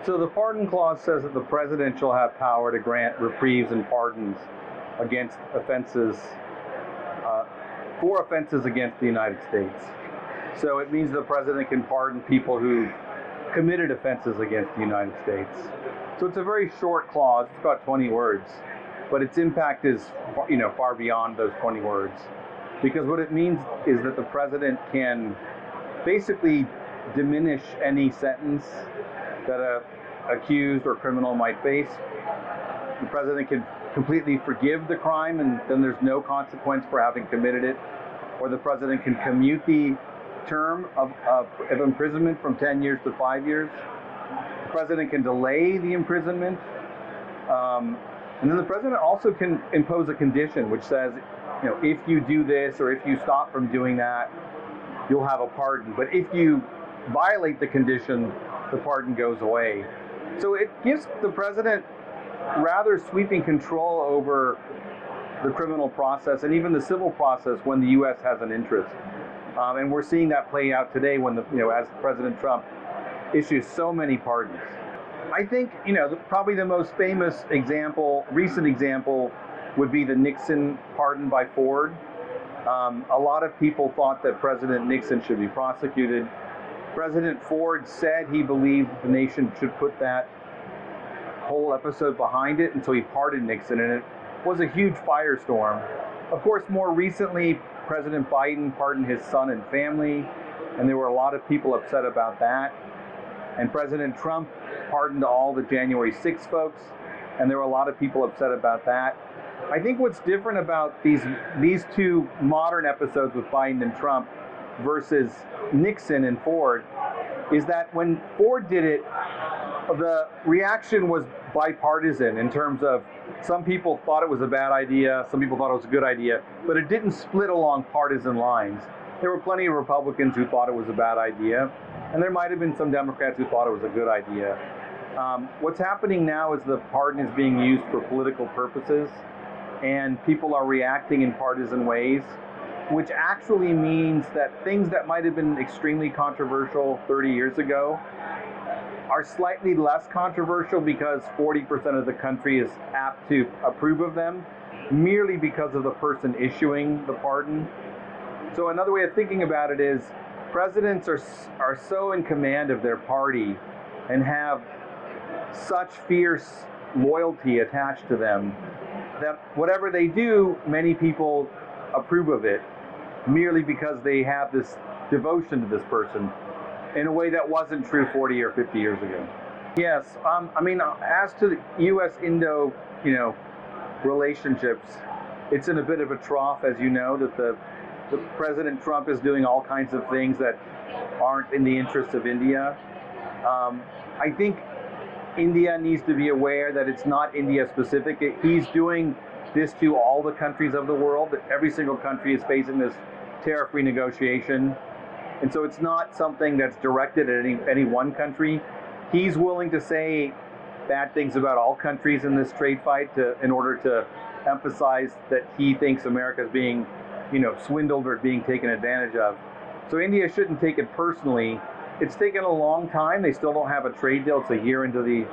So the pardon clause says that the president shall have power to grant reprieves and pardons against offenses, for offenses against the United States. So it means the president can pardon people who've committed offenses against the United States. So it's a very short clause. It's about 20 words, but its impact is, far beyond those 20 words. Because what it means is that the president can basically diminish any sentence that a accused or criminal might face. The president can completely forgive the crime, and then there's no consequence for having committed it. Or the president can commute the term of imprisonment from 10 years to 5 years. The president can delay the imprisonment. And then the president also can impose a condition which says, if you do this or if you stop from doing that, you'll have a pardon. But if you violate the condition, the pardon goes away. So it gives the president rather sweeping control over the criminal process and even the civil process when the U.S. has an interest. And we're seeing that play out today when as President Trump issues so many pardons. I think, probably the most famous recent example, would be the Nixon pardon by Ford. A lot of people thought that President Nixon should be prosecuted. President Ford said he believed the nation should put that whole episode behind it, and so he pardoned Nixon, and it was a huge firestorm. Of course, more recently, President Biden pardoned his son and family, and there were a lot of people upset about that. And President Trump pardoned all the January 6 folks, and there were a lot of people upset about that. I think what's different about these two modern episodes with Biden and Trump versus Nixon and Ford is that when Ford did it, the reaction was bipartisan in terms of some people thought it was a bad idea, some people thought it was a good idea, but it didn't split along partisan lines. There were plenty of Republicans who thought it was a bad idea, and there might have been some Democrats who thought it was a good idea. What's happening now is the pardon is being used for political purposes, and people are reacting in partisan ways, which actually means that things that might have been extremely controversial 30 years ago are slightly less controversial because 40% of the country is apt to approve of them, merely because of the person issuing the pardon. So another way of thinking about it is presidents are so in command of their party and have such fierce loyalty attached to them that whatever they do, many people approve of it merely because they have this devotion to this person in a way that wasn't true 40 or 50 years ago. Yes, as to the U.S.-Indo, relationships, it's in a bit of a trough, as you know, that the President Trump is doing all kinds of things that aren't in the interest of India. I think India needs to be aware that it's not India specific. He's doing this to all the countries of the world. That every single country is facing this tariff renegotiation. And so it's not something that's directed at any one country. He's willing to say bad things about all countries in this trade fight in order to emphasize that he thinks America is being, swindled or being taken advantage of. So India shouldn't take it personally. It's taken a long time. They still don't have a trade deal. It's a year into the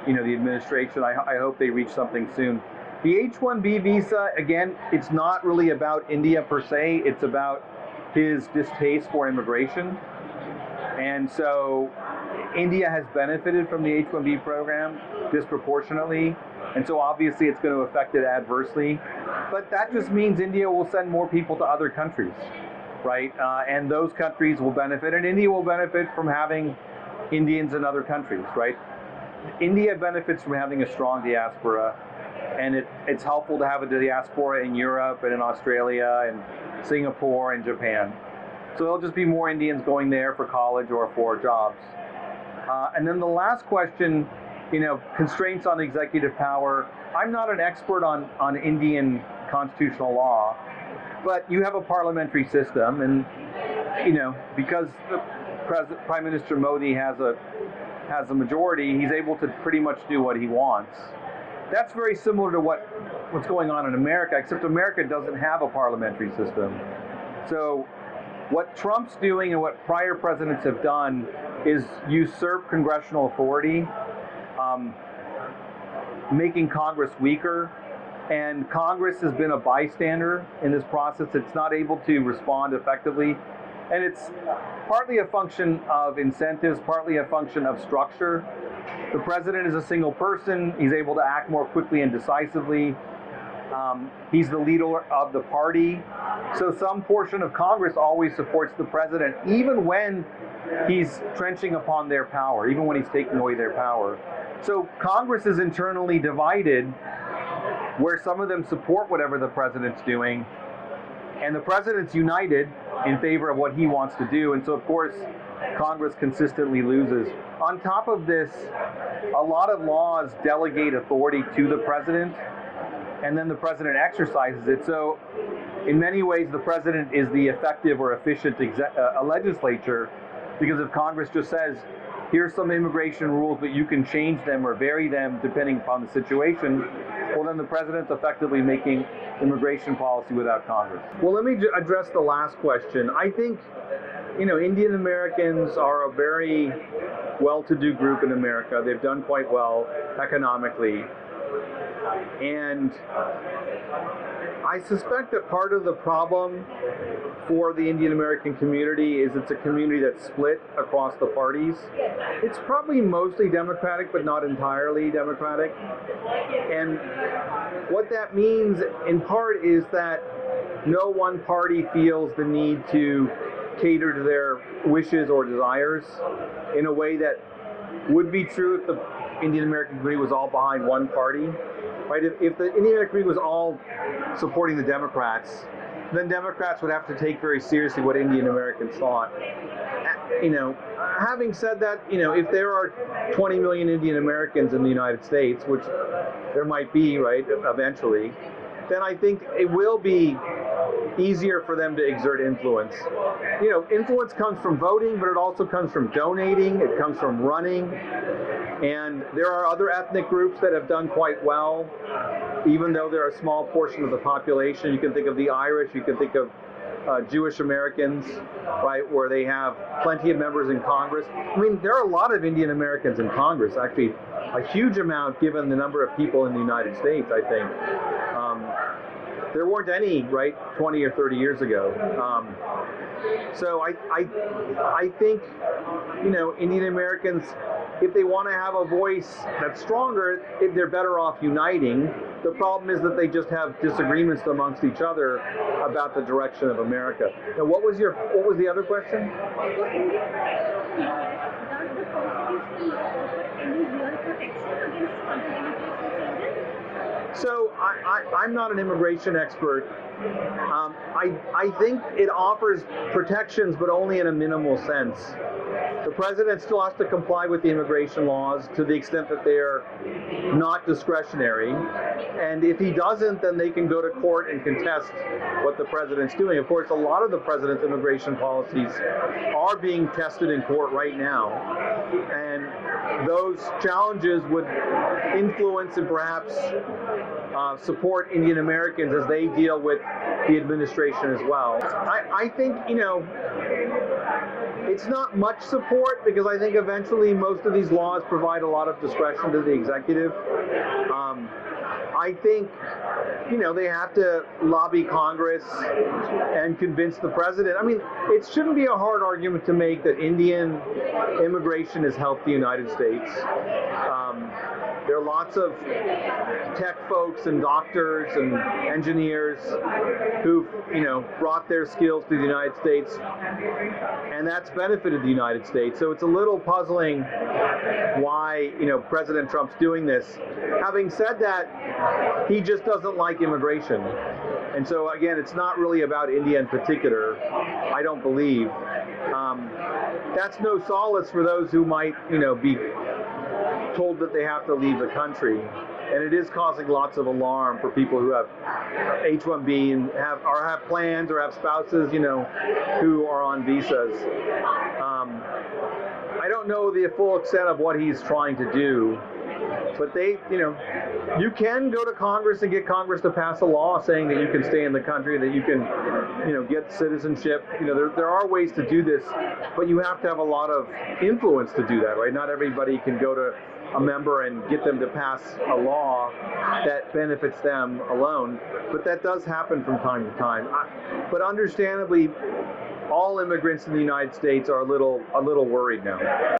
administration. I hope they reach something soon. The H-1B visa, again, it's not really about India per se. It's about his distaste for immigration. And so India has benefited from the H-1B program disproportionately. And so obviously it's going to affect it adversely. But that just means India will send more people to other countries, right? And those countries will benefit, and India will benefit from having Indians in other countries, right? India benefits from having a strong diaspora, and it's helpful to have a diaspora in Europe and in Australia and Singapore and Japan. So there'll just be more Indians going there for college or for jobs. And then the last question, constraints on executive power. I'm not an expert on Indian constitutional law, but you have a parliamentary system, and because the Prime Minister Modi has a majority, he's able to pretty much do what he wants. That's very similar to what's going on in America, except America doesn't have a parliamentary system. So what Trump's doing and what prior presidents have done is usurp congressional authority making Congress weaker. And Congress has been a bystander in this process. It's not able to respond effectively. And it's partly a function of incentives, partly a function of structure. The president is a single person. He's able to act more quickly and decisively. He's the leader of the party. So some portion of Congress always supports the president, even when he's trenching upon their power, even when he's taking away their power. So Congress is internally divided, where some of them support whatever the president's doing, and the president's united in favor of what he wants to do. And so, of course, Congress consistently loses. On top of this, a lot of laws delegate authority to the president, and then the president exercises it. So in many ways, the president is the effective or efficient legislature, because if Congress just says, here's some immigration rules, but you can change them or vary them depending upon the situation, well, then the president's effectively making immigration policy without Congress. Well, let me address the last question. I think, Indian Americans are a very well-to-do group in America. They've done quite well economically. And I suspect that part of the problem for the Indian American community is it's a community that's split across the parties. It's probably mostly Democratic, but not entirely Democratic. And what that means in part is that no one party feels the need to cater to their wishes or desires in a way that would be true if the Indian American community was all behind one party. Right? If the Indian American community was all supporting the Democrats, then Democrats would have to take very seriously what Indian Americans thought. Having said that, if there are 20 million Indian Americans in the United States, which there might be, right, eventually, then I think it will be easier for them to exert influence. Influence comes from voting, but it also comes from donating, it comes from running, and there are other ethnic groups that have done quite well, even though they're a small portion of the population. You can think of the Irish, you can think of Jewish Americans, right, where they have plenty of members in Congress. I mean, there are a lot of Indian Americans in Congress, actually a huge amount given the number of people in the United States, I think. There weren't any, right, 20 or 30 years ago. So I think, Indian Americans, if they want to have a voice that's stronger, they're better off uniting. The problem is that they just have disagreements amongst each other about the direction of America. Now, what was the other question? Does the Constitution offer any real protection against further immigration changes? So I'm not an immigration expert. I think it offers protections, but only in a minimal sense. The president still has to comply with the immigration laws to the extent that they are not discretionary. And if he doesn't, then they can go to court and contest what the president's doing. Of course, a lot of the president's immigration policies are being tested in court right now. And those challenges would influence and perhaps support Indian Americans as they deal with the administration as well. I think, it's not much support, because I think eventually most of these laws provide a lot of discretion to the executive. I think, they have to lobby Congress and convince the president. I mean, it shouldn't be a hard argument to make that Indian immigration has helped the United States. There are lots of tech folks and doctors and engineers who've, brought their skills to the United States, and that's benefited the United States. So it's a little puzzling why, President Trump's doing this. Having said that, he just doesn't like immigration. And so, again, it's not really about India in particular, I don't believe. That's no solace for those who might, be told that they have to leave the country. And it is causing lots of alarm for people who have H-1B and have plans or have spouses, who are on visas. I don't know the full extent of what he's trying to do, but you can go to Congress and get Congress to pass a law saying that you can stay in the country, that you can, get citizenship. There are ways to do this, but you have to have a lot of influence to do that, right? Not everybody can go to a member and get them to pass a law that benefits them alone. But that does happen from time to time. But understandably, all immigrants in the United States are a little worried now.